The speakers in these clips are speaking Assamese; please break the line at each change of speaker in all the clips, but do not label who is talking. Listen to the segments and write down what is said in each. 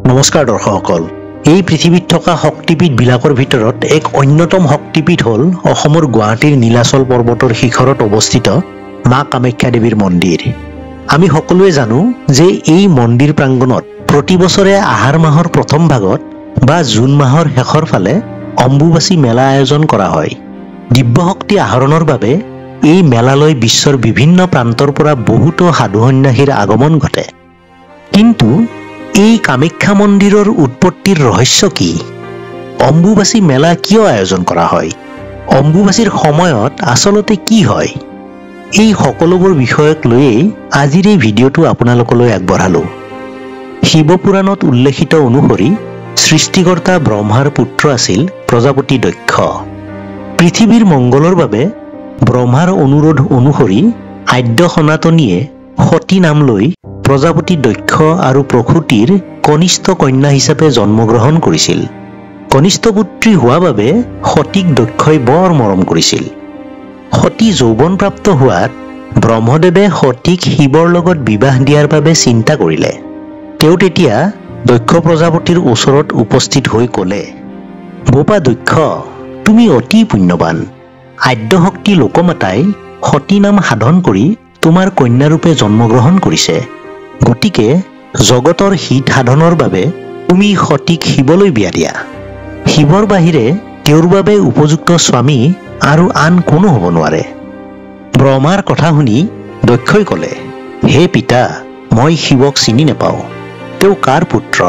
নমস্কাৰ দৰ্শকসকল এই পৃথিৱীত থকা শক্তিপীঠ বিলাকৰ ভিতৰত এক অন্যতম শক্তিপীঠ হ'ল অসমৰ গুৱাহাটীৰ নীলাচল পৰ্বতৰ শিখৰত অৱস্থিত মা কামাখ্যা দেৱীৰ মন্দিৰ। আমি সকলোৱে জানো যে এই মন্দিৰ প্ৰাংগণত প্ৰতি বছৰে আহাৰ মাহৰ প্ৰথম ভাগত বা জুন মাহৰ শেষৰ ফালে অম্বুবাচী মেলা আয়োজন কৰা হয়। দিব্য শক্তি আহৰণৰ বাবে এই মেলালৈ বিশ্বৰ বিভিন্ন প্ৰান্তৰ পৰা বহুতো সাধু সন্যাসীৰ আগমন ঘটে। কিন্তু এই কামাখ্যা মন্দিৰৰ উৎপত্তিৰ ৰহস্য কি? অম্বুবাচী মেলা কিয় আয়োজন কৰা হয়? অম্বুবাচীৰ সময়ত আচলতে কি হয়? এই সকলোবোৰ বিষয়ক লৈয়ে আজিৰ এই ভিডিঅ'টো আপোনালোকলৈ আগবঢ়ালো। শিৱপুৰাণত উল্লেখিত অনুসৰি সৃষ্টিকৰ্তা ব্ৰহ্মাৰ পুত্ৰ আছিল প্ৰজাপতি দক্ষ। পৃথিৱীৰ মংগলৰ বাবে ব্ৰহ্মাৰ অনুৰোধ অনুসৰি আদ্য সনাতনীয়ে সতী নাম লৈ প্ৰজাপতি দক্ষ আৰু প্ৰসূতিৰ কনিষ্ঠ কন্যা হিচাপে জন্মগ্ৰহণ কৰিছিল। কনিষ্ঠ পুত্ৰী হোৱা বাবে সতীক দক্ষই বৰ মৰম কৰিছিল। সতী যৌৱনপ্ৰাপ্ত হোৱাত ব্ৰহ্মদেৱে সতীক শিৱৰ লগত বিবাহ দিয়াৰ বাবে চিন্তা কৰিলে। তেওঁ তেতিয়া দক্ষ প্ৰজাপতিৰ ওচৰত উপস্থিত হৈ ক'লে, বোপা দক্ষ, তুমি অতি পুণ্যৱান। আদ্যশক্তি লোকমাতাই সতী নাম সাধন কৰি তোমাৰ কন্যাৰূপে জন্মগ্ৰহণ কৰিছে। গতিকে জগতৰ হিত সাধনৰ বাবে তুমি সতীক শিৱলৈ বিয়া দিয়া। শিৱৰ বাহিৰে তেওঁৰ বাবে উপযুক্ত স্বামী আৰু আন কোনো হ'ব নোৱাৰে। ব্ৰহ্মাৰ কথা শুনি দক্ষই ক'লে, হে পিতা, মই শিৱক চিনি নাপাওঁ। তেওঁ কাৰ পুত্ৰ?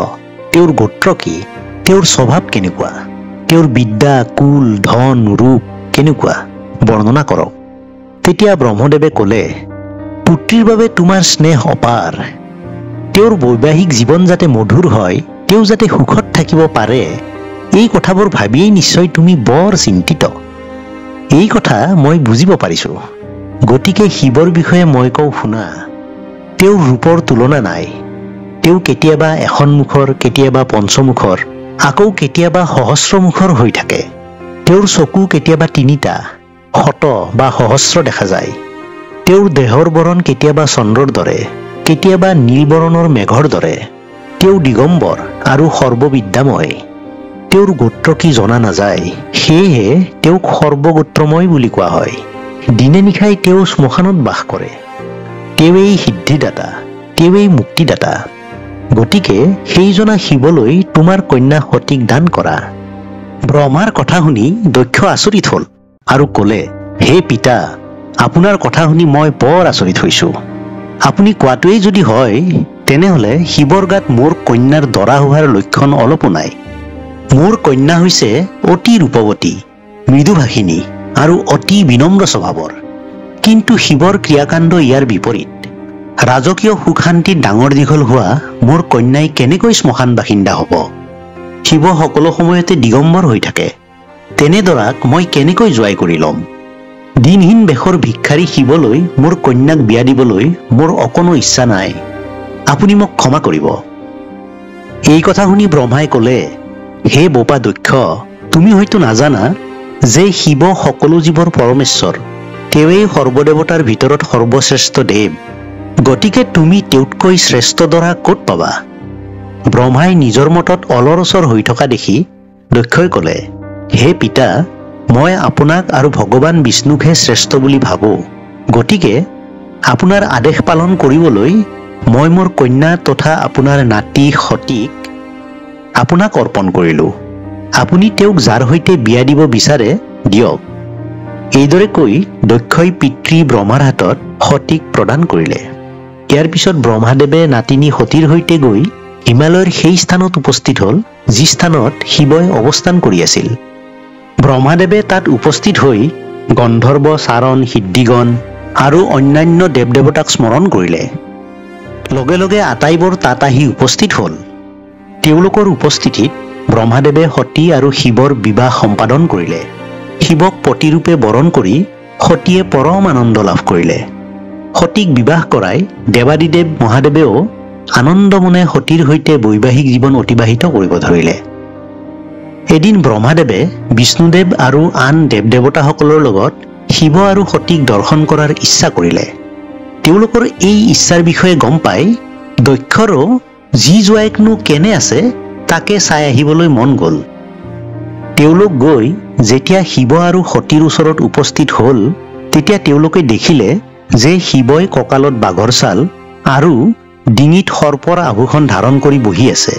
তেওঁৰ গোত্ৰ কি? তেওঁৰ স্বভাৱ কেনেকুৱা? তেওঁৰ বিদ্যা, কুল, ধন, ৰূপ কেনেকুৱা? বৰ্ণনা কৰক। তেতিয়া ব্ৰহ্মদেৱে ক'লে, পুত্ৰীৰ বাবে তোমাৰ স্নেহ অপাৰ। তেওঁৰ বৈবাহিক জীৱন যাতে মধুৰ হয়, তেওঁ যাতে সুখত থাকিব পাৰে, এই কথাবোৰ ভাবিয়েই নিশ্চয় তুমি বৰ চিন্তিত। এই কথা মই বুজিব পাৰিছো। গতিকে শিৱৰ বিষয়ে মই কওঁ শুনা। তেওঁৰ ৰূপৰ তুলনা নাই। তেওঁ কেতিয়াবা এখন মুখৰ, কেতিয়াবা পঞ্চমুখৰ, আকৌ কেতিয়াবা সহস্ৰমুখৰ হৈ থাকে। তেওঁৰ চকু কেতিয়াবা তিনিটা, শত বা সহস্ৰ দেখা যায়। তেওঁৰ দেহৰ বৰণ কেতিয়াবা চন্দ্ৰৰ দৰে, কেতিয়াবা নীলবৰণৰ মেঘৰ দৰে। তেওঁ দিগম্বৰ আৰু সৰ্ববিদ্যাময়। তেওঁৰ গোত্ৰ কি জনা নাযায়, সেয়েহে তেওঁক সৰ্বগোত্ৰময় বুলি কোৱা হয়। দিনে নিশাই তেওঁ শ্মশানত বাস কৰে। তেওঁৱেই সিদ্ধিদাতা, তেওঁৱেই মুক্তিদাতা। গতিকে সেইজনা শিৱলৈ তোমাৰ কন্যা সতীক দান কৰা। ব্ৰহ্মাৰ কথা শুনি দক্ষ আচৰিত হ'ল আৰু ক'লে, হে পিতা, আপোনাৰ কথা শুনি মই বৰ আচৰিত হৈছো। আপুনি কোৱাটোৱেই যদি হয়, তেনেহ'লে শিৱৰ গাত মোৰ কন্যাৰ দৰা হোৱাৰ লক্ষণ অলপো নাই। মোৰ কন্যা হৈছে অতি ৰূপৱতী, মৃদুভাষিনী আৰু অতি বিনম্ৰ স্বভাৱৰ। কিন্তু শিৱৰ ক্ৰিয়াকাণ্ড ইয়াৰ বিপৰীত। ৰাজকীয় সুখ শান্তিত ডাঙৰ দীঘল হোৱা মোৰ কন্যাই কেনেকৈ শ্মশান বাসিন্দা হ'ব? শিৱ সকলো সময়তে দিগম্বৰ হৈ থাকে। তেনে দৰাক মই কেনেকৈ জোৱাই কৰি ল'ম? দিনহীন বেশৰ ভিক্ষাৰী শিৱলৈ মোৰ কন্যাক বিয়া দিবলৈ মোৰ অকণো ইচ্ছা নাই। আপুনি মোক ক্ষমা কৰিব। এই কথা শুনি ব্ৰহ্মাই ক'লে, হে বোপা দক্ষ, তুমি হয়তো নাজানা যে শিৱ সকলো জীৱৰ পৰমেশ্বৰ। তেওঁৱেই সৰ্বদেৱতাৰ ভিতৰত সৰ্বশ্ৰেষ্ঠ দেৱ। গতিকে তুমি তেওঁতকৈ শ্ৰেষ্ঠ দৰা ক'ত পাবা? ব্ৰহ্মাই নিজৰ মতত অলৰচৰ হৈ থকা দেখি দক্ষই ক'লে, হে পিতা, মই আপোনাক আৰু ভগৱান বিষ্ণুকহে শ্ৰেষ্ঠ বুলি ভাবোঁ। গতিকে আপোনাৰ আদেশ পালন কৰিবলৈ মই মোৰ কন্যা তথা আপোনাৰ নাতি সতীক আপোনাক অৰ্পণ কৰিলোঁ। আপুনি তেওঁক যাৰ সৈতে বিয়া দিব বিচাৰে দিয়ক। এইদৰে কৈ দক্ষই পিতৃ ব্ৰহ্মাৰ হাতত সতীক প্ৰদান কৰিলে। ইয়াৰ পিছত ব্ৰহ্মাদেৱে নাতিনী সতীৰ সৈতে গৈ হিমালয়ৰ সেই স্থানত উপস্থিত হ'ল যি স্থানত শিৱই অৱস্থান কৰি আছিল। ব্ৰহ্মাদেৱে তাত উপস্থিত হৈ গন্ধৰ্ব, চাৰণ, সিদ্ধিগণ আৰু অন্যান্য দেৱ দেৱতাক স্মৰণ কৰিলে। লগে লগে আটাইবোৰ তাত আহি উপস্থিত হ'ল। তেওঁলোকৰ উপস্থিতিত ব্ৰহ্মাদেৱে সতী আৰু শিৱৰ বিবাহ সম্পাদন কৰিলে। শিৱক পতিৰূপে বৰণ কৰি সতীয়ে পৰম আনন্দ লাভ কৰিলে। সতীক বিবাহ কৰাই দেৱাদিদেৱ মহাদেৱেও আনন্দমনে সতীৰ সৈতে বৈবাহিক জীৱন অতিবাহিত কৰিব ধৰিলে। এদিন ব্ৰহ্মাদেৱে বিষ্ণুদেৱ আৰু আন দেৱ দেৱতাসকলৰ লগত শিৱ আৰু সতীক দৰ্শন কৰাৰ ইচ্ছা কৰিলে। তেওঁলোকৰ এই ইচ্ছাৰ বিষয়ে গম পাই দক্ষৰো যি জোৱাইকনো কেনে আছে তাকে চাই আহিবলৈ মন গ'ল। তেওঁলোক গৈ যেতিয়া শিৱ আৰু সতীৰ ওচৰত উপস্থিত হ'ল, তেতিয়া তেওঁলোকে দেখিলে যে শিৱই কঁকালত বাঘৰ ছাল আৰু ডিঙিত সৰ্পৰ আভূষণ ধাৰণ কৰি বহি আছে,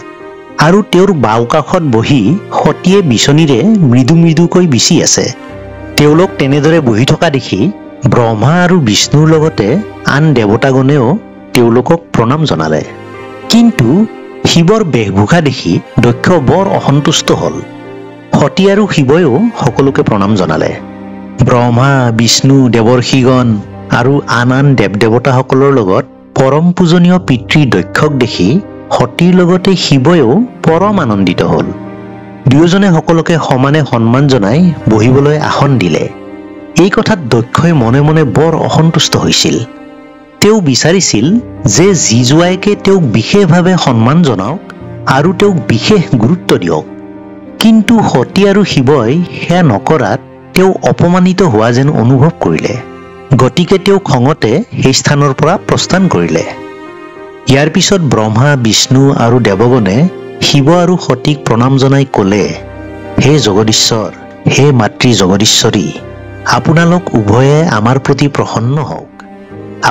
আৰু তেওঁৰ বাওঁ কাষত বহি সতীয়ে বিচনীৰে মৃদু মৃদুকৈ বিচি আছে। তেওঁলোক তেনেদৰে বহি থকা দেখি ব্ৰহ্মা আৰু বিষ্ণুৰ লগতে আন দেৱতাগণেও তেওঁলোকক প্ৰণাম জনালে। কিন্তু শিৱৰ বেশভূষা দেখি দক্ষ বৰ অসন্তুষ্ট হ'ল। সতী আৰু শিৱয়েও সকলোকে প্ৰণাম জনালে। ব্ৰহ্মা, বিষ্ণু, দেৱৰ্ষিগণ আৰু আন আন দেৱ দেৱতাসকলৰ লগত পৰম পূজনীয় পিতৃ দক্ষক দেখি সতীৰ লগতে শিৱয়েও পৰম আনন্দিত হ'ল। দুয়োজনে সকলোকে সমানে সন্মান জনাই বহিবলৈ আসন দিলে। এই কথাত দক্ষই মনে মনে বৰ অসন্তুষ্ট হৈছিল। তেওঁ বিচাৰিছিল যে যি জোৱাইকে তেওঁক বিশেষভাৱে সন্মান জনাওক আৰু তেওঁক বিশেষ গুৰুত্ব দিয়ক। কিন্তু সতী আৰু শিৱই সেয়া নকৰাত তেওঁ অপমানিত হোৱা যেন অনুভৱ কৰিলে। গতিকে তেওঁ খঙতে সেই স্থানৰ পৰা প্ৰস্থান কৰিলে। ইয়াৰ পিছত ব্ৰহ্মা, বিষ্ণু আৰু দেৱগণে শিৱ আৰু সতীক প্ৰণাম জনাই ক'লে, হে জগদীশ্বৰ, হে মাতৃ জগদীশ্বৰী, আপোনালোক উভয়ে আমাৰ প্ৰতি প্ৰসন্ন হওক।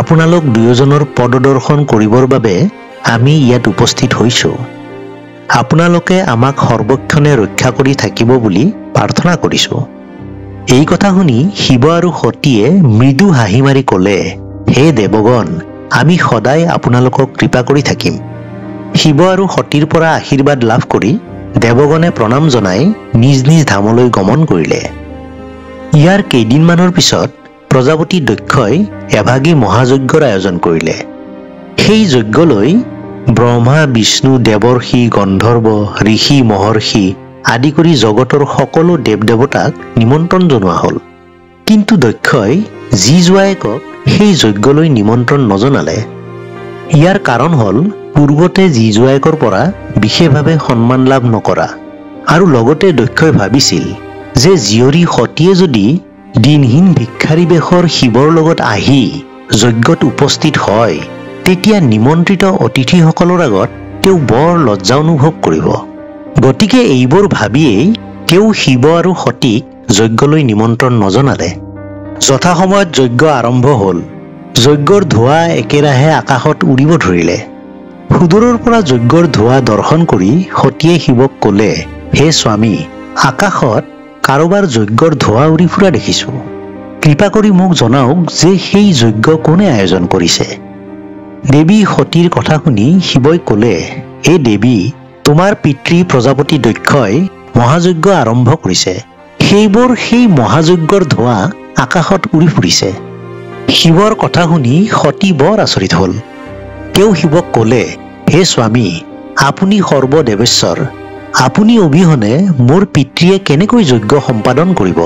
আপোনালোক দুয়োজনৰ পদদৰ্শন কৰিবৰ বাবে আমি ইয়াত উপস্থিত হৈছোঁ। আপোনালোকে আমাক সৰ্বক্ষণে ৰক্ষা কৰি থাকিব বুলি প্ৰাৰ্থনা কৰিছোঁ। এই কথা শুনি শিৱ আৰু সতীয়ে মৃদু হাঁহি মাৰি ক'লে, হে দেৱগণ, আমি সদায় আপোনালোকক কৃপা কৰি থাকিম। শিৱ আৰু সতীৰ পৰা আশীৰ্বাদ লাভ কৰি দেৱগণে প্ৰণাম জনাই নিজ নিজ ধামলৈ গমন কৰিলে। ইয়াৰ কেইদিনমানৰ পিছত প্ৰজাপতি দক্ষই এভাগী মহাযজ্ঞৰ আয়োজন কৰিলে। সেই যজ্ঞলৈ ব্ৰহ্মা, বিষ্ণু, দেৱৰ্ষি, গন্ধৰ্ব, ঋষি, মহৰ্ষি আদি কৰি জগতৰ সকলো দেৱ দেৱতাক নিমন্ত্ৰণ জনোৱা হ'ল। কিন্তু দক্ষই যি জোৱাইকক সেই যজ্ঞলৈ নিমন্ত্ৰণ নজনালে। ইয়াৰ কাৰণ হ'ল পূৰ্বতে যি জোৱাইকৰ পৰা বিশেষভাৱে সন্মান লাভ নকৰা, আৰু লগতে দক্ষই ভাবিছিল যে জীয়ৰী সতীয়ে যদি দিনহীন ভিক্ষাৰী বেশৰ শিৱৰ লগত আহি যজ্ঞত উপস্থিত হয়, তেতিয়া নিমন্ত্ৰিত অতিথিসকলৰ আগত তেওঁ বৰ লজ্জা অনুভৱ কৰিব। গতিকে এইবোৰ ভাবিয়েই তেওঁ শিৱ আৰু সতীক যজ্ঞলৈ নিমন্ত্ৰণ নজনালে। যথাসময়ত যজ্ঞ আৰম্ভ হ'ল। যজ্ঞৰ ধোঁৱা একেৰাহে আকাশত উৰিব ধৰিলে। সুদূৰৰ পৰা যজ্ঞৰ ধোঁৱা দৰ্শন কৰি সতীয়ে শিৱক ক'লে, হে স্বামী, আকাশত কাৰোবাৰ যজ্ঞৰ ধোঁৱা উৰি ফুৰা দেখিছোঁ। কৃপা কৰি মোক জনাওক যে সেই যজ্ঞ কোনে আয়োজন কৰিছে। দেৱী সতীৰ কথা শুনি শিৱই ক'লে, হে দেৱী, তোমাৰ পিতৃ প্ৰজাপতি দক্ষই মহাযজ্ঞ আৰম্ভ কৰিছে। সেইবোৰ সেই মহাযজ্ঞৰ ধোঁৱা আকাশত উৰি ফুৰিছে। শিৱৰ কথা শুনি সতী বৰ আচৰিত হ'ল। তেওঁ শিৱক ক'লে, হে স্বামী, আপুনি সৰ্বদেৱেশ্বৰ, আপুনি অবিহনে মোৰ পিতৃয়ে কেনেকৈ যজ্ঞ সম্পাদন কৰিব?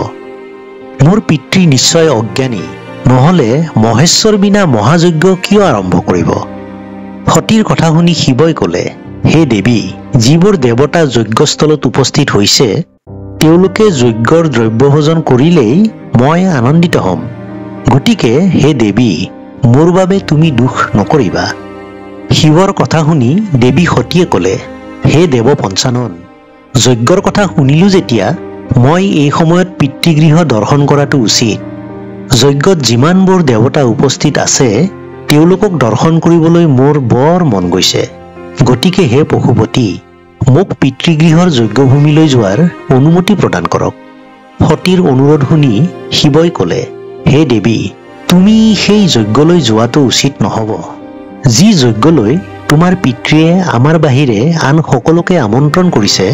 মোৰ পিতৃ নিশ্চয় অজ্ঞানী, নহ'লে মহেশ্বৰ বিনা মহাযজ্ঞ কিয় আৰম্ভ কৰিব? সতীৰ কথা শুনি শিৱই ক'লে, হে দেৱী, যিবোৰ দেৱতা যজ্ঞস্থলত উপস্থিত হৈছে তেওঁলোকে যজ্ঞৰ দ্ৰব্যভোজন কৰিলেই মই আনন্দিত হ'ম। গতিকে হে দেৱী, মোৰ বাবে তুমি দুখ নকৰিবা। শিৱৰ কথা শুনি দেৱী সতীয়ে ক'লে, হে দেৱ পঞ্চানন, যজ্ঞৰ কথা শুনিলোঁ যেতিয়া মই এই সময়ত পিতৃগৃহ দৰ্শন কৰাটো উচিত। যজ্ঞত যিমানবোৰ দেৱতা উপস্থিত আছে তেওঁলোকক দৰ্শন কৰিবলৈ মোৰ বৰ মন গৈছে। গতিকে হে পশুপতি, মোক পিতৃগৃহৰ যজ্ঞভূমিলৈ যোৱাৰ অনুমতি প্ৰদান কৰক। সতীৰ অনুৰোধ শুনি শিৱই ক'লে, হে দেৱী, তুমি সেই যজ্ঞলৈ যোৱাটো উচিত নহ'ব। যি যজ্ঞলৈ তোমাৰ পিতৃয়ে আমাৰ বাহিৰে আন সকলোকে আমন্ত্ৰণ কৰিছে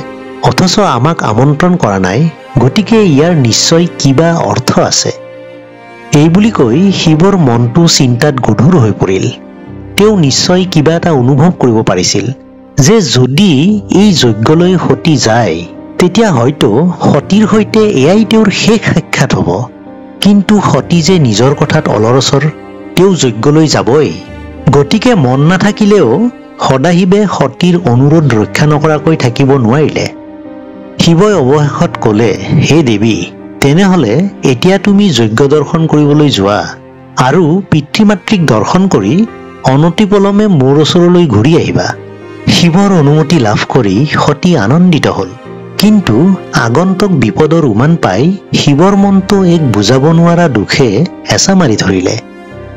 অথচ আমাক আমন্ত্ৰণ কৰা নাই, গতিকে ইয়াৰ নিশ্চয় কিবা অৰ্থ আছে। এই বুলি কৈ শিৱৰ মনটো চিন্তাত গধুৰ হৈ পৰিল। তেওঁ নিশ্চয় কিবা এটা অনুভৱ কৰিব পাৰিছিল যে যদি এই যজ্ঞলৈ সতী যায় তেতিয়া হয়তো সতীৰ সৈতে এয়াই তেওঁৰ শেষ সাক্ষাৎ হ'ব। কিন্তু সতী যে নিজৰ কথাত অলৰচৰ, তেওঁ যজ্ঞলৈ যাবই। গতিকে মন নাথাকিলেও সদাশিৱে সতীৰ অনুৰোধ ৰক্ষা নকৰাকৈ থাকিব নোৱাৰিলে। শিৱই অৱশেষত ক'লে, হে দেৱী, তেনেহ'লে এতিয়া তুমি যজ্ঞ দৰ্শন কৰিবলৈ যোৱা আৰু পিতৃ মাতৃক দৰ্শন কৰি অনতিপলমে মোৰ ওচৰলৈ ঘূৰি আহিবা। শিৱৰ অনুমতি লাভ কৰি সতী আনন্দিত হ'ল। কিন্তু আগন্তুক বিপদৰ উমান পাই শিৱৰ মনটো এক বুজাব নোৱাৰা দুখে হেঁচা মাৰি ধৰিলে।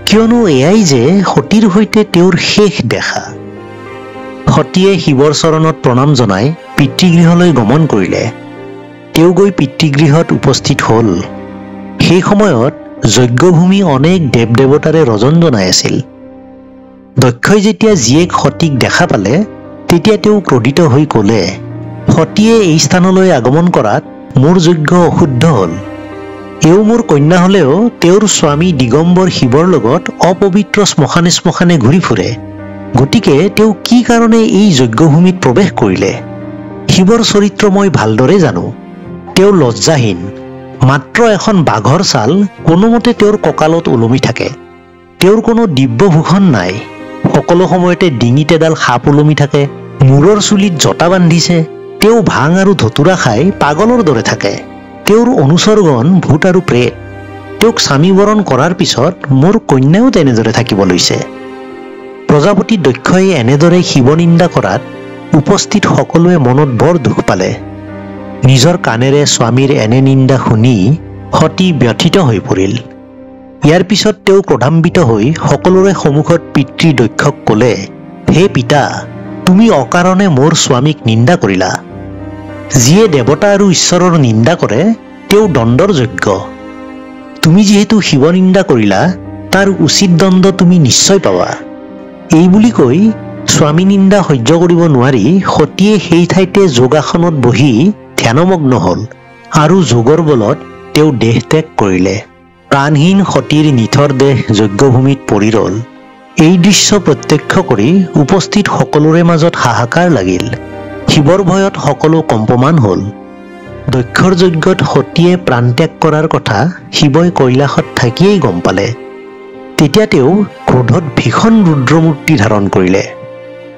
কিয়নো এয়াই যে সতীৰ সৈতে তেওঁৰ শেষ দেখা। সতীয়ে শিৱৰ চৰণত প্ৰণাম জনাই পিতৃগৃহলৈ গমন কৰিলে। তেওঁ গৈ পিতৃগৃহত উপস্থিত হ'ল। সেই সময়ত যজ্ঞভূমি অনেক দেৱ দেৱতাৰে ৰজন জনাই আছিল। দক্ষই যেতিয়া জীয়েক সতীক দেখা পালে তেতিয়া তেওঁ ক্ৰোধিত হৈ ক'লে, সতীয়ে এই স্থানলৈ আগমন কৰাত মোৰ যজ্ঞ অশুদ্ধ হ'ল। এওঁ মোৰ কন্যা হ'লেও তেওঁৰ স্বামী দিগম্বৰ শিৱৰ লগত অপবিত্ৰ শ্মশানে শ্মশানে ঘূৰি ফুৰে। গতিকে তেওঁ কি কাৰণে এই যজ্ঞভূমিত প্ৰৱেশ কৰিলে? শিৱৰ চৰিত্ৰ মই ভালদৰে জানো। তেওঁ লজ্জাহীন। মাত্ৰ এখন বাঘৰ ছাল কোনোমতে তেওঁৰ কঁকালত ওলমি থাকে। তেওঁৰ কোনো দিব্যভূষণ নাই। সকলো সময়তে ডিঙিত এডাল সাপ ওলমি থাকে। মূৰৰ চুলিত জটা বান্ধিছে। তেওঁ ভাং আৰু ধতুৰা খাই পাগলৰ দৰে থাকে। তেওঁৰ অনুচৰগণ ভূত আৰু প্ৰেত। তেওঁক স্বামীবৰণ কৰাৰ পিছত মোৰ কন্যাও তেনেদৰে থাকিব লৈছে। প্ৰজাপতি দক্ষই এনেদৰে শিৱনিন্দা কৰাত উপস্থিত সকলোৱে মনত বৰ দুখ পালে। নিজৰ কাণেৰে স্বামীৰ এনে নিন্দা শুনি সতী ব্যথিত হৈ পৰিল। ইয়াৰ পিছত তেওঁ ক্ৰোধান্বিত হৈ সকলোৰে সন্মুখত পিতৃ দক্ষক ক'লে, হে পিতা, তুমি অকাৰণে মোৰ স্বামীক নিন্দা কৰিলা। যিয়ে দেৱতা আৰু ঈশ্বৰৰ নিন্দা কৰে তেওঁ দণ্ডৰ যোগ্য। তুমি যিহেতু শিৱ নিন্দা কৰিলা তাৰ উচিত দণ্ড তুমি নিশ্চয় পাবা। এই বুলি কৈ স্বামী নিন্দা সহ্য কৰিব নোৱাৰি সতীয়ে সেই ঠাইতে যোগাসনত বহি ধ্যানমগ্ন হ'ল আৰু যোগৰ বলত তেওঁ দেহ ত্যাগ কৰিলে। প্ৰাণহীন সতীৰ নিথৰ দেহ যজ্ঞভূমিত পৰি ৰ'ল। এই দৃশ্য প্ৰত্যক্ষ কৰি উপস্থিত সকলোৰে মাজত হাহাকাৰ লাগিল। শিৱৰ ভয়ত সকলো কম্পমান হ'ল। দক্ষৰ যজ্ঞত সতীয়ে প্ৰাণত্যাগ কৰাৰ কথা শিৱই কৈলাশত থাকিয়েই গম পালে। তেতিয়া তেওঁ ক্ৰোধত ভীষণ ৰুদ্ৰমূৰ্তি ধাৰণ কৰিলে।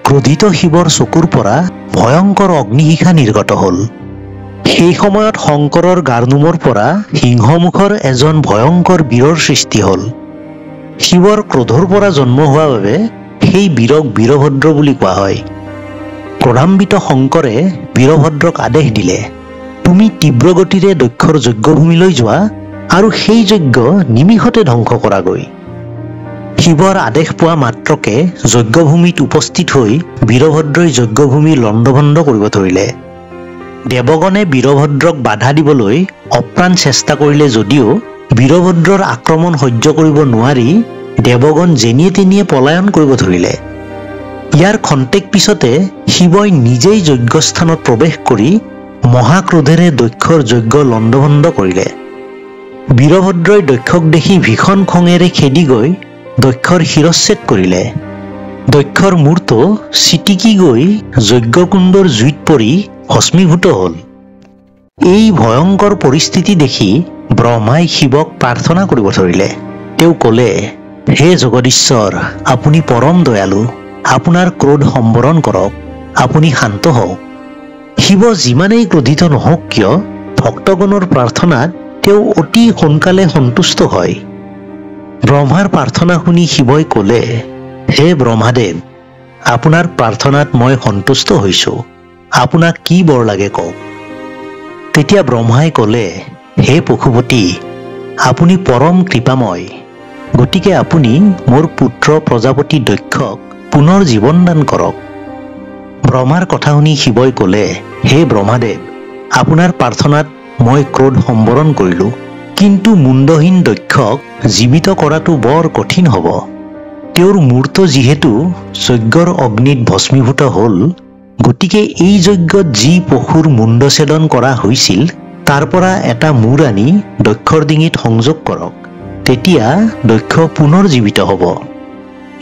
ক্ৰোধিত শিৱৰ চকুৰ পৰা ভয়ংকৰ অগ্নিশিখা নিৰ্গত হ'ল। সেই সময়ত শংকৰৰ গাৰনোমৰ পৰা সিংহমুখৰ এজন ভয়ংকৰ বীৰৰ সৃষ্টি হ'ল। শিৱৰ ক্ৰোধৰ পৰা জন্ম হোৱা বাবে সেই বীৰক বীৰভদ্ৰ বুলি কোৱা হয়। ক্ৰোধান্বিত শংকৰে বীৰভদ্ৰক আদেশ দিলে, তুমি তীব্ৰ গতিৰে দক্ষৰ যজ্ঞভূমিলৈ যোৱা আৰু সেই যজ্ঞ নিমিষতে ধ্বংস কৰাগৈ। শিৱৰ আদেশ পোৱা মাত্ৰকে যজ্ঞভূমিত উপস্থিত হৈ বীৰভদ্ৰই যজ্ঞভূমি লণ্ডভণ্ড কৰিব ধৰিলে। দেৱগণে বীৰভদ্ৰক বাধা দিবলৈ অপ্ৰাণ চেষ্টা কৰিলে যদিও বীৰভদ্ৰৰ আক্ৰমণ সহ্য কৰিব নোৱাৰি দেৱগণ যেনিয়ে তেনিয়ে পলায়ন কৰিব ধৰিলে। ইয়াৰ খন্তেক পিছতে শিৱই নিজেই যজ্ঞস্থানত প্ৰৱেশ কৰি মহাক্ৰোধেৰে দক্ষৰ যজ্ঞ লণ্ডভণ্ড কৰিলে। বীৰভদ্ৰই দক্ষক দেখি ভীষণ খঙেৰে খেদি গৈ দক্ষৰ শিৰচ্ছেদ কৰিলে। দক্ষৰ মূৰটো ছিটিকি গৈ যজ্ঞকুণ্ডৰ জুইত পৰি ভস্মীভূত হ'ল। এই ভয়ংকৰ পৰিস্থিতি দেখি ব্ৰহ্মাই শিৱক প্ৰাৰ্থনা কৰিব ধৰিলে। তেওঁ ক'লে, হে জগদীশ্বৰ, আপুনি পৰম দয়ালু। আপোনাৰ ক্ৰোধ সম্বৰণ কৰক। আপুনি শান্ত হওক। শিৱ যিমানেই ক্ৰোধিত নহওক কিয় ভক্তগণৰ প্ৰাৰ্থনাত তেওঁ অতি সোনকালে সন্তুষ্ট হয়। ব্ৰহ্মাৰ প্ৰাৰ্থনা শুনি শিৱই ক'লে, হে ব্ৰহ্মাদেৱ, আপোনাৰ প্ৰাৰ্থনাত মই সন্তুষ্ট হৈছোঁ। আপোনাক কি বৰ লাগে কওক। তেতিয়া ব্ৰহ্মাই ক'লে, হে পশুপতি, আপুনি পৰম কৃপাময়। গতিকে আপুনি মোৰ পুত্ৰ প্ৰজাপতি দক্ষক পুনৰ জীৱন দান কৰক। ব্ৰহ্মাৰ কথা শুনি শিৱই ক'লে, হে ব্ৰহ্মাদেৱ, আপোনাৰ প্ৰাৰ্থনাত মই ক্ৰোধ সম্বৰণ কৰিলোঁ, কিন্তু মুণ্ডহীন দক্ষক জীৱিত কৰাটো বৰ কঠিন হ'ব। তেওঁৰ মূৰটো যিহেতু যজ্ঞৰ অগ্নিত ভস্মীভূত হ'ল, গতিকে এই যজ্ঞত যি পশুৰ মুণ্ডছেদন কৰা হৈছিল তাৰ পৰা এটা মূৰ আনি দক্ষৰ ডিঙিত সংযোগ কৰক। তেতিয়া দক্ষ পুনৰ জীৱিত হ'ব।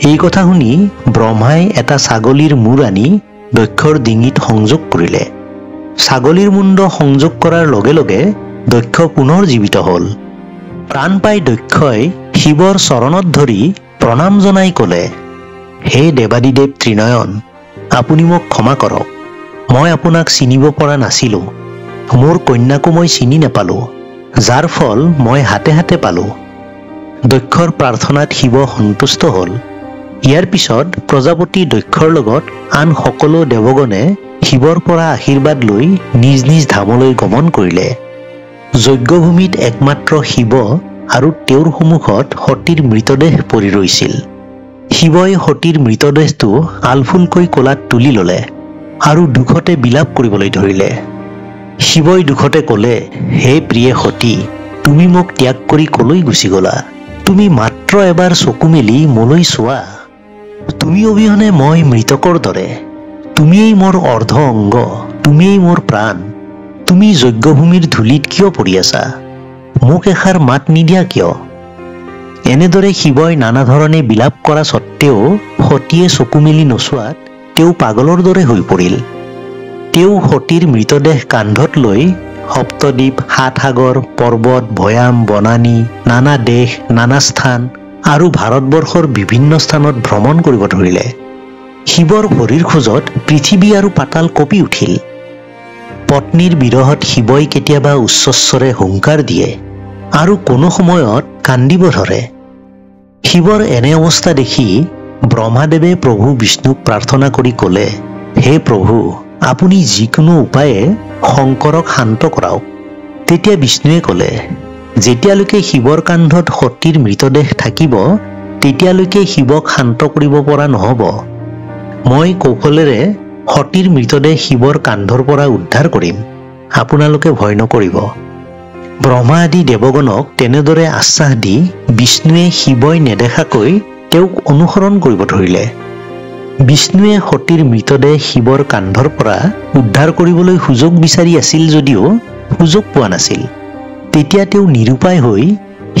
এই কথা শুনি ব্ৰহ্মাই এটা ছাগলীৰ মূৰ আনি দক্ষৰ ডিঙিত সংযোগ কৰিলে। ছাগলীৰ মুণ্ড সংযোগ কৰাৰ লগে লগে দক্ষ পুনৰ জীৱিত হ'ল। প্ৰাণ পাই দক্ষই শিৱৰ চৰণত ধৰি প্ৰণাম জনাই ক'লে, হে দেৱাদিদেৱ ত্ৰিনয়ন, আপুনি মোক ক্ষমা কৰক। মই আপোনাক চিনিব পৰা নাছিলোঁ। মোৰ কন্যাকো মই চিনি নাপালোঁ, যাৰ ফল মই হাতে হাতে পালোঁ। দক্ষৰ প্ৰাৰ্থনাত শিৱ সন্তুষ্ট হ'ল। ইয়াৰ পিছত প্ৰজাপতি দক্ষৰ লগত আন সকলো দেৱগণে শিৱৰ পৰা আশীৰ্বাদ লৈ নিজ নিজ ধামলৈ গমন কৰিলে। যজ্ঞভূমিত একমাত্ৰ শিৱ আৰু তেওঁৰ সন্মুখত সতীৰ মৃতদেহ পৰি ৰৈছিল। শিৱই সতীৰ মৃতদেহটো আলফুলকৈ কোলাত তুলি ল'লে আৰু দুখতে বিলাপ কৰিবলৈ ধৰিলে। শিৱই দুখতে ক'লে, হে প্ৰিয়ে সতী, তুমি মোক ত্যাগ কৰি কলৈ গুচি গ'লা? তুমি মাত্ৰ এবাৰ চকু মেলি মোলৈ চোৱা। তুমি অবিহনে মই মৃতকৰ দৰে। তুমিয়েই মোৰ অৰ্ধ অংগ, তুমিয়েই মোৰ প্ৰাণ। তুমি যজ্ঞভূমিৰ ধূলিত কিয় পৰি আছা? মোক এষাৰ মাত নিদিয়া কিয়? এনেদৰে শিৱই নানা ধৰণে বিলাপ কৰা স্বত্তেও সতীয়ে চকু মেলি নোচোৱাত তেওঁ পাগলৰ দৰে হৈ পৰিল। তেওঁ সতীৰ মৃতদেহ কান্ধত লৈ সপ্তদ্বীপ, সাত সাগৰ, পৰ্বত, ভৈয়াম, বনানী, নানা দেশ, নানা স্থান আৰু ভাৰতবৰ্ষৰ বিভিন্ন স্থানত ভ্ৰমণ কৰিব ধৰিলে। শিৱৰ ভৰিৰ খোজত পৃথিৱী আৰু পাতাল কঁপি উঠিল। পত্নীৰ বিৰহত শিৱই কেতিয়াবা উচ্চস্বৰে হুংকাৰ দিয়ে আৰু কোনো সময়ত কান্দিব ধৰে। শিৱৰ এনে অৱস্থা দেখি ব্ৰহ্মাদেৱে প্ৰভু বিষ্ণুক প্ৰাৰ্থনা কৰি ক'লে, হে প্ৰভু, আপুনি যিকোনো উপায়ে শংকৰক শান্ত কৰাওক। তেতিয়া বিষ্ণুৱে ক'লে, যেতিয়ালৈকে শিৱৰ কান্ধত সতীৰ মৃতদেহ থাকিব তেতিয়ালৈকে শিৱক শান্ত কৰিব পৰা নহ'ব। মই কৌশলেৰে সতীৰ মৃতদেহ শিৱৰ কান্ধৰ পৰা উদ্ধাৰ কৰিম, আপোনালোকে ভয় নকৰিব। ব্ৰহ্মা আদি দেৱগণক তেনেদৰে আশ্বাস দি বিষ্ণুৱে শিৱই নেদেখাকৈ তেওঁক অনুসৰণ কৰিব ধৰিলে। বিষ্ণুৱে সতীৰ মৃতদেহ শিৱৰ কান্ধৰ পৰা উদ্ধাৰ কৰিবলৈ সুযোগ বিচাৰি আছিল যদিও সুযোগ পোৱা নাছিল। তেতিয়া তেওঁ নিৰুপায় হৈ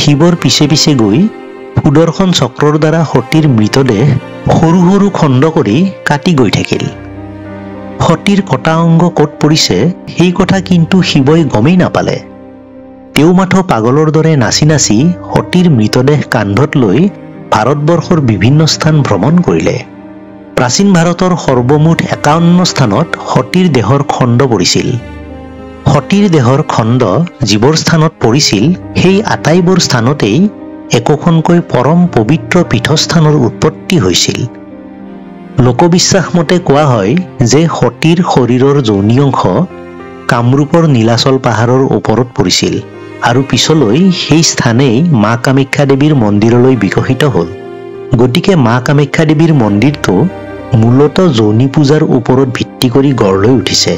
শিৱৰ পিছে পিছে গৈ সুদৰ্শন চক্ৰৰ দ্বাৰা সতীৰ মৃতদেহ সৰু সৰু খণ্ড কৰি কাটি গৈ থাকিল। সতীৰ কটা অংগ ক'ত পৰিছে সেই কথা কিন্তু শিৱই গমেই নাপালে। তেওঁ মাথো পাগলৰ দৰে নাচি নাচি সতীৰ মৃতদেহ কান্ধত লৈ ভাৰতবৰ্ষৰ বিভিন্ন স্থান ভ্ৰমণ কৰিলে। প্ৰাচীন ভাৰতৰ সৰ্বমুঠ ৫১ স্থানত সতীৰ দেহৰ খণ্ড পৰিছিল। সতীৰ দেহৰ খণ্ড যিবোৰ স্থানত পৰিছিল সেই আটাইবোৰ স্থানতেই একোখনকৈ পৰম পবিত্ৰ পীঠস্থানৰ উৎপত্তি হৈছিল। লোকবিশ্বাস মতে কোৱা হয় যে সতীৰ শৰীৰৰ যৌনি অংশ কামৰূপৰ নীলাচল পাহাৰৰ ওপৰত পৰিছিল আৰু পিছলৈ সেই স্থানেই মা কামাখ্যা দেৱীৰ মন্দিৰলৈ বিকশিত হ'ল। গতিকে মা কামাখ্যা দেৱীৰ মন্দিৰটো মূলতঃ যৌনি পূজাৰ ওপৰত ভিত্তি কৰি গঢ় লৈ উঠিছে,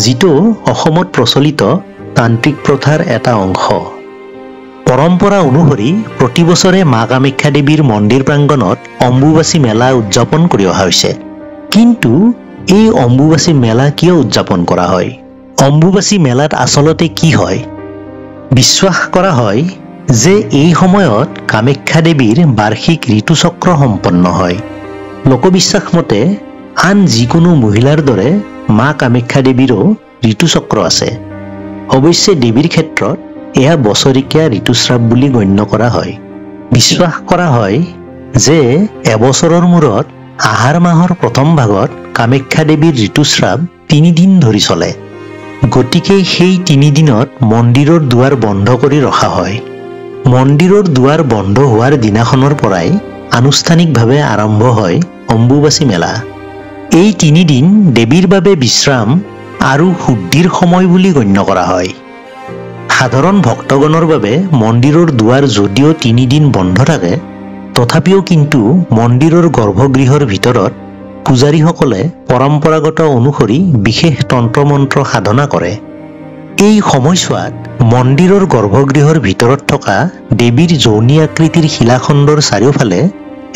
যিটো অসমত প্ৰচলিত তান্ত্ৰিক প্ৰথাৰ এটা অংশ। পৰম্পৰা অনুসৰি প্ৰতি বছৰে মা কামাখ্যা দেৱীৰ মন্দিৰ প্ৰাংগণত অম্বুবাচী মেলা উদযাপন কৰি অহা হৈছে। কিন্তু এই অম্বুবাচী মেলা কিয় উদযাপন কৰা হয়? অম্বুবাচী মেলাত আচলতে কি হয়? বিশ্বাস কৰা হয় যে এই সময়ত কামাখ্যা দেৱীৰ বাৰ্ষিক ঋতুচক্ৰ সম্পন্ন হয়। লোকবিশ্বাস মতে আন যিকোনো মহিলাৰ দৰে মা কামাখ্যা দেৱীৰো ঋতুচক্ৰ আছে। অৱশ্যে দেৱীৰ ক্ষেত্ৰত এয়া বছৰিকীয়া ঋতুস্ৰাৱ বুলি গণ্য কৰা হয়। বিশ্বাস কৰা হয় যে এবছৰৰ মূৰত আহাৰ মাহৰ প্ৰথম ভাগত কামাখ্যা দেৱীৰ ঋতুস্ৰাৱ ৩ দিন ধৰি চলে। গতিকে সেই ৩ দিনত মন্দিৰৰ দুৱাৰ বন্ধ কৰি ৰখা হয়। মন্দিৰৰ দুৱাৰ বন্ধ হোৱাৰ দিনাখনৰ পৰাই আনুষ্ঠানিকভাৱে আৰম্ভ হয় অম্বুবাচী মেলা। এই ৩ দিন দেৱীৰ বাবে বিশ্ৰাম আৰু শুদ্ধিৰ সময় বুলি গণ্য কৰা হয়। সাধাৰণ ভক্তগণৰ বাবে মন্দিৰৰ দুৱাৰ যদিও ৩ দিন বন্ধ থাকে, তথাপিও কিন্তু মন্দিৰৰ গৰ্ভগৃহৰ ভিতৰত পূজাৰীসকলে পৰম্পৰাগত অনুসৰি বিশেষ তন্ত্ৰ-মন্ত্ৰ সাধনা কৰে। এই সময়ছোৱাত মন্দিৰৰ গৰ্ভগৃহৰ ভিতৰত থকা দেৱীৰ যৌনি আকৃতিৰ শিলাখণ্ডৰ চাৰিওফালে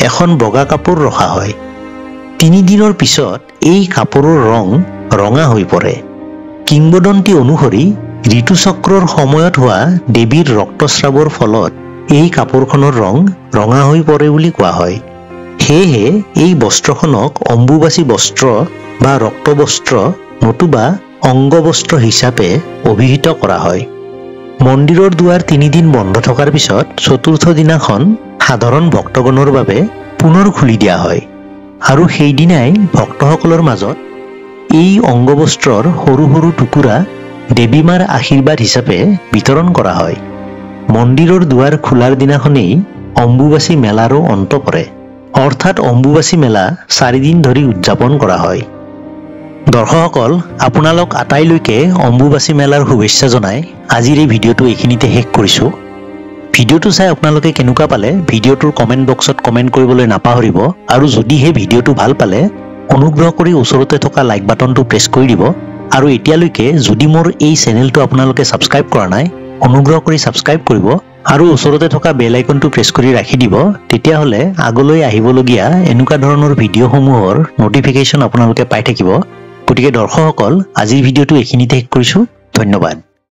এখন বগা কাপোৰ ৰখা হয়। ৩ দিনৰ পিছত এই কাপোৰৰ ৰং ৰঙা হৈ পৰে। কিংবদন্তি অনুসৰি ঋতুচক্ৰৰ সময়ত হোৱা দেৱীৰ ৰক্তস্ৰাৱৰ ফলত এই কাপোৰখনৰ ৰং ৰঙা হৈ পৰে বুলি কোৱা হয়। সেয়েহে এই বস্ত্ৰখনক অম্বুবাচী বস্ত্ৰ বা ৰক্তবস্ত্ৰ নতুবা অংগবস্ত্ৰ হিচাপে অভিহিত কৰা হয়। মন্দিৰৰ দুৱাৰ ৩ দিন বন্ধ থকাৰ পিছত চতুৰ্থ দিনাখন সাধাৰণ ভক্তগণৰ বাবে পুনৰ খুলি দিয়া হয় আৰু সেইদিনাই ভক্তসকলৰ মাজত এই অংগবস্ত্ৰৰ সৰু সৰু টুকুৰা দেৱী মাৰ আশীৰ্বাদ হিচাপে বিতৰণ কৰা হয়। মন্দিৰৰ দুৱাৰ খোলাৰ দিনাখনেই অম্বুবাচী মেলাৰো অন্ত পৰে। অৰ্থাৎ অম্বুবাচী মেলা 4 দিন ধৰি উদযাপন কৰা হয়। দৰ্শকসকল, আপোনালোক আটাইলৈকে অম্বুবাচী মেলাৰ শুভেচ্ছা জনাই আজিৰ এই ভিডিঅ'টো এইখিনিতে শেষ কৰিছোঁ। ভিডিঅ'টো চাই আপোনালোকে কেনেকুৱা পালে ভিডিঅ'টোৰ কমেণ্ট বক্সত কমেণ্ট কৰিবলৈ নাপাহৰিব আৰু যদিহে ভিডিঅ'টো ভাল পালে অনুগ্ৰহ কৰি ওচৰতে থকা লাইক বাটনটো প্ৰেছ কৰি দিব আৰু এতিয়ালৈকে যদি মোৰ এই চেনেলটো আপোনালোকে ছাবস্ক্ৰাইব কৰা নাই অনুগ্ৰহ কৰি ছাবস্ক্ৰাইব কৰিব আৰু ওচৰতে থকা বেল আইকনটো প্ৰেছ কৰি ৰাখি দিব। তেতিয়াহ'লে আগলৈ আহিবলগীয়া এনেকুৱা ধৰণৰ ভিডিঅ'সমূহৰ নটিফিকেশ্যন আপোনালোকে পাই থাকিব। গতিকে দৰ্শকসকল, আজিৰ ভিডিঅ'টো এইখিনিতে শেষ কৰিছোঁ। ধন্যবাদ।